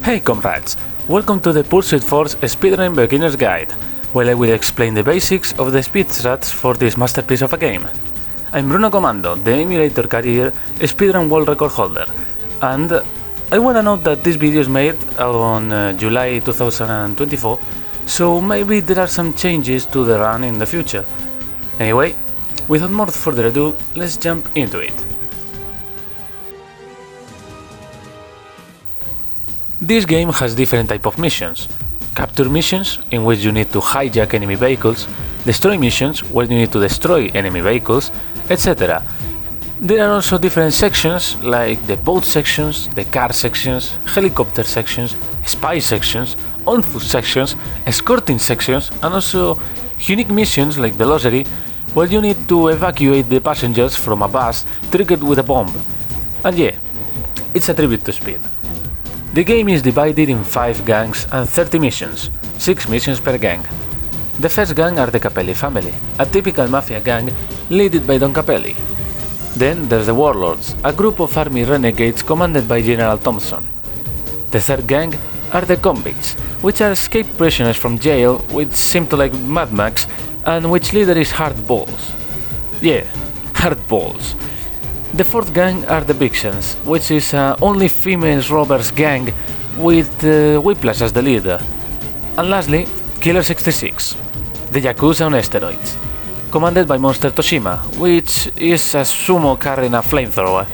Hey comrades, welcome to the Pursuit Force Speedrunning Beginner's Guide, where I will explain the basics of the speed strats for this masterpiece of a game. I'm Bruno Commando, the emulator career speedrun world record holder, and I wanna note that this video is made on July 2024, so maybe there are some changes to the run in the future. Anyway, without more further ado, let's jump into it. This game has different types of missions. Capture missions, in which you need to hijack enemy vehicles, destroy missions, where you need to destroy enemy vehicles, etc. There are also different sections, like the boat sections, the car sections, helicopter sections, spy sections, on-foot sections, escorting sections, and also unique missions like velocity, where you need to evacuate the passengers from a bus triggered with a bomb. And yeah, it's a tribute to speed. The game is divided in 5 gangs and 30 missions, 6 missions per gang. The first gang are the Capelli family, a typical mafia gang led by Don Capelli. Then there's the Warlords, a group of army renegades commanded by General Thompson. The third gang are the Convicts, which are escaped prisoners from jail which seem to like Mad Max, and which leader is Hardballs. Yeah, Hardballs. The fourth gang are the Vixens, which is only female robbers gang with Whiplash as the leader. And lastly, Killer 66, the Yakuza on steroids, commanded by Monster Toshima, which is a sumo carrying a flamethrower.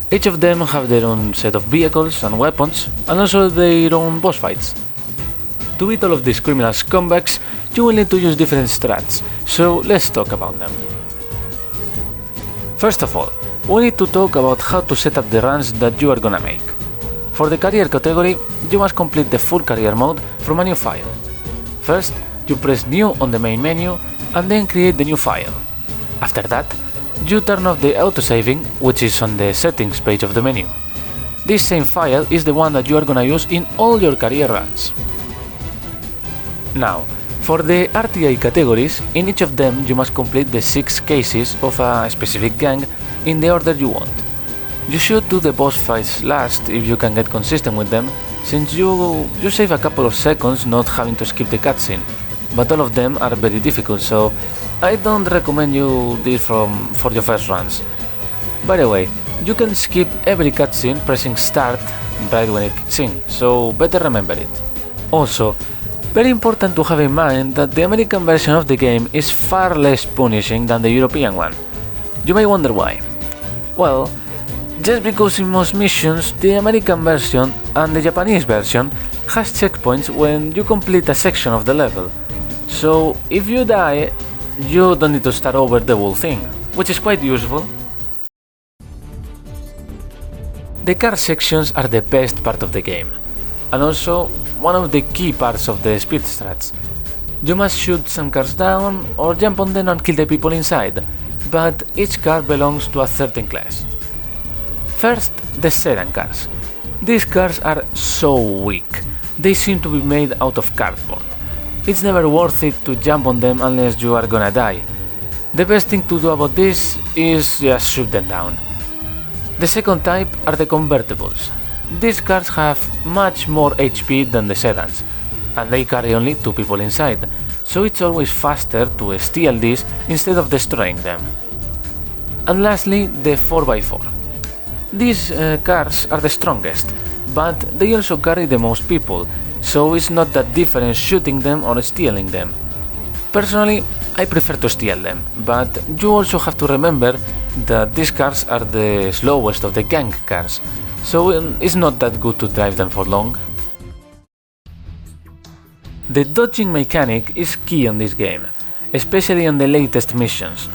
Each of them have their own set of vehicles and weapons, and also their own boss fights. To beat all of these criminal scumbags, you will need to use different strats, so let's talk about them. First of all, we need to talk about how to set up the runs that you are gonna make. For the career category, you must complete the full career mode from a new file. First, you press new on the main menu and then create the new file. After that, you turn off the autosaving, which is on the settings page of the menu. This same file is the one that you are gonna use in all your career runs. Now, for the RTI categories, in each of them you must complete the 6 cases of a specific gang in the order you want. You should do the boss fights last if you can get consistent with them, since you save a couple of seconds not having to skip the cutscene, but all of them are very difficult, so I don't recommend you this for your first runs. By the way, you can skip every cutscene pressing start right when it kicks in, so better remember it. Also, very important to have in mind that the American version of the game is far less punishing than the European one. You may wonder why. Well, just because in most missions the American version and the Japanese version has checkpoints when you complete a section of the level. So if you die, you don't need to start over the whole thing, which is quite useful. The car sections are the best part of the game, and also one of the key parts of the speed strats. You must shoot some cars down or jump on them and kill the people inside, but each car belongs to a certain class. First, the sedan cars. These cars are so weak, they seem to be made out of cardboard. It's never worth it to jump on them unless you are gonna die. The best thing to do about this is just shoot them down. The second type are the convertibles. These cars have much more HP than the sedans, and they carry only 2 people inside, so it's always faster to steal these instead of destroying them. And lastly, the 4x4. These cars are the strongest, but they also carry the most people, so it's not that different shooting them or stealing them. Personally, I prefer to steal them, but you also have to remember that these cars are the slowest of the gang cars, so it's not that good to drive them for long. The dodging mechanic is key on this game, especially on the latest missions.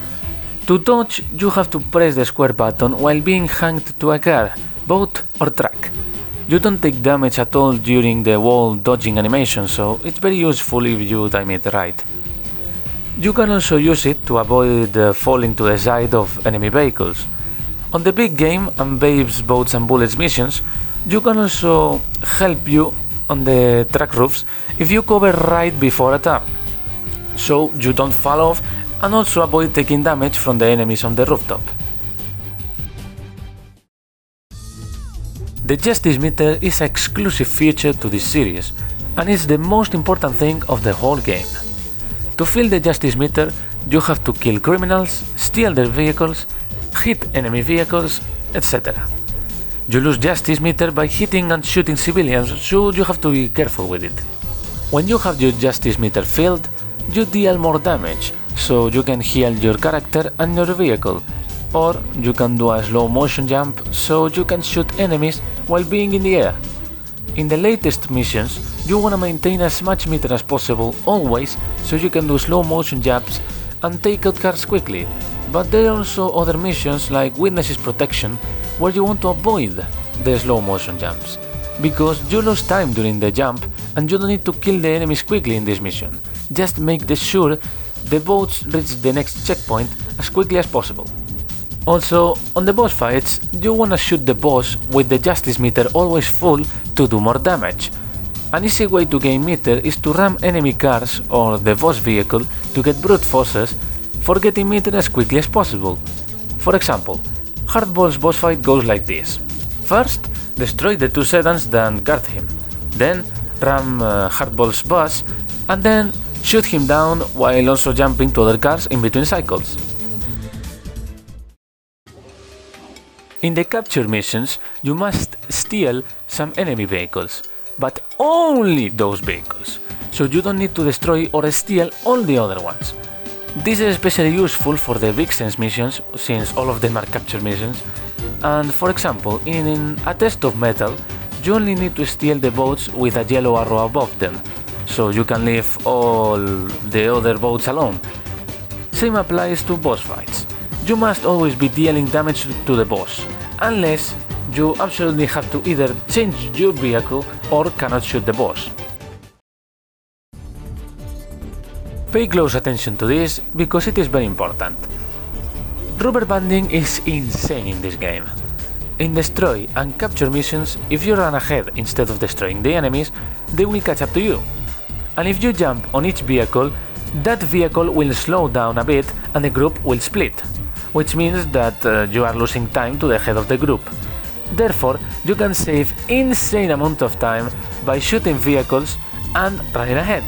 To dodge, you have to press the square button while being hanged to a car, boat or truck. You don't take damage at all during the wall dodging animation, so it's very useful if you time it right. You can also use it to avoid falling to the side of enemy vehicles. On the big game and Babes, Boats and Bullets missions, you can also help you on the truck roofs if you cover right before a turn, so you don't fall off and also avoid taking damage from the enemies on the rooftop. The Justice Meter is an exclusive feature to this series, and it's the most important thing of the whole game. To fill the Justice Meter, you have to kill criminals, steal their vehicles, hit enemy vehicles, etc. You lose Justice Meter by hitting and shooting civilians, so you have to be careful with it. When you have your Justice Meter filled, you deal more damage, so you can heal your character and your vehicle, or you can do a slow motion jump so you can shoot enemies while being in the air. In the latest missions, you wanna maintain as much meter as possible always so you can do slow motion jumps and take out cars quickly, but there are also other missions like Witnesses Protection where you want to avoid the slow motion jumps, because you lose time during the jump and you don't need to kill the enemies quickly in this mission, just make sure the boats reach the next checkpoint as quickly as possible. Also, on the boss fights, you wanna shoot the boss with the Justice Meter always full to do more damage. An easy way to gain meter is to ram enemy cars or the boss vehicle to get brute forces for getting meter as quickly as possible. For example, Hardball's boss fight goes like this. First, destroy the two sedans that guard him, then ram Hardball's bus, and then shoot him down while also jumping to other cars in between cycles. In the capture missions, you must steal some enemy vehicles, but only those vehicles, so you don't need to destroy or steal all the other ones. This is especially useful for the Vixens missions, since all of them are capture missions, and for example, in A Test of Metal, you only need to steal the boats with a yellow arrow above them, so you can leave all the other boats alone. Same applies to boss fights. You must always be dealing damage to the boss, unless you absolutely have to either change your vehicle or cannot shoot the boss. Pay close attention to this because it is very important. Rubber banding is insane in this game. In destroy and capture missions, if you run ahead instead of destroying the enemies, they will catch up to you. And if you jump on each vehicle, that vehicle will slow down a bit and the group will split, which means that you are losing time to the head of the group. Therefore, you can save insane amount of time by shooting vehicles and running ahead.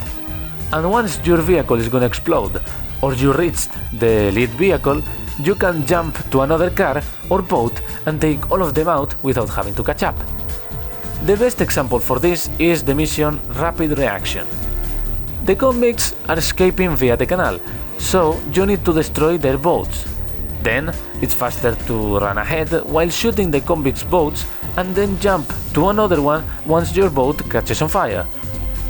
And once your vehicle is gonna explode, or you reached the lead vehicle, you can jump to another car or boat and take all of them out without having to catch up. The best example for this is the mission Rapid Reaction. The convicts are escaping via the canal, so you need to destroy their boats. Then, it's faster to run ahead while shooting the convicts' boats and then jump to another one once your boat catches on fire.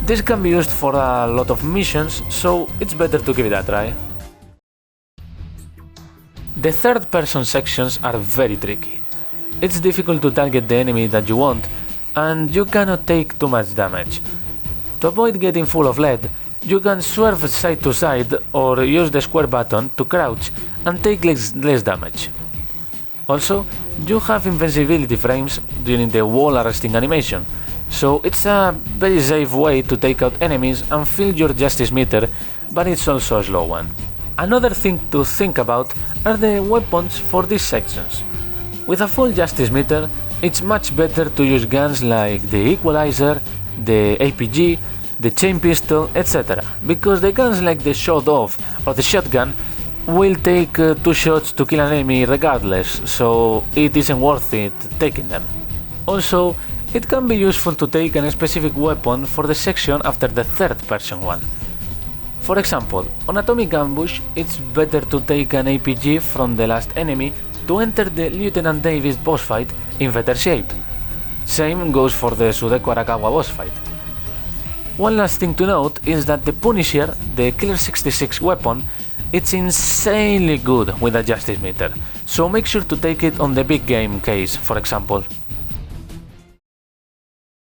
This can be used for a lot of missions, so it's better to give it a try. The third-person sections are very tricky. It's difficult to target the enemy that you want, and you cannot take too much damage. To avoid getting full of lead, you can swerve side to side or use the square button to crouch and take less damage. Also, you have invincibility frames during the wall arresting animation, so it's a very safe way to take out enemies and fill your Justice Meter, but it's also a slow one. Another thing to think about are the weapons for these sections. With a full Justice Meter, it's much better to use guns like the Equalizer, the APG, the chain pistol, etc. because the guns like the Shot-Off or the shotgun will take 2 shots to kill an enemy regardless, so it isn't worth it taking them. Also, it can be useful to take a specific weapon for the section after the third person one. For example, on Atomic Ambush, it's better to take an APG from the last enemy to enter the Lieutenant Davis boss fight in better shape. Same goes for the Sudeko Arakawa boss fight. One last thing to note is that the Punisher, the Killer 66 weapon, it's insanely good with a Justice Meter, so make sure to take it on the big game case, for example.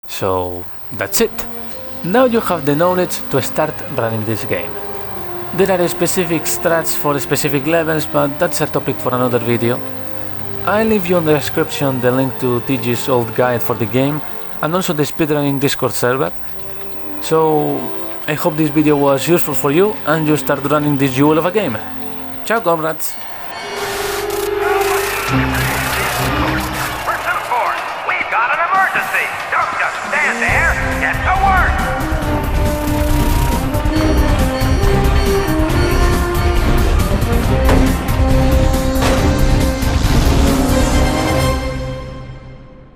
So that's it. Now you have the knowledge to start running this game. There are specific strats for specific levels, but that's a topic for another video. I'll leave you in the description the link to TG's old guide for the game and also the speedrunning Discord server. So I hope this video was useful for you and you start running this jewel of a game. Ciao comrades! We're 2-4. We've got an easy. Don't just stand there. Get to work.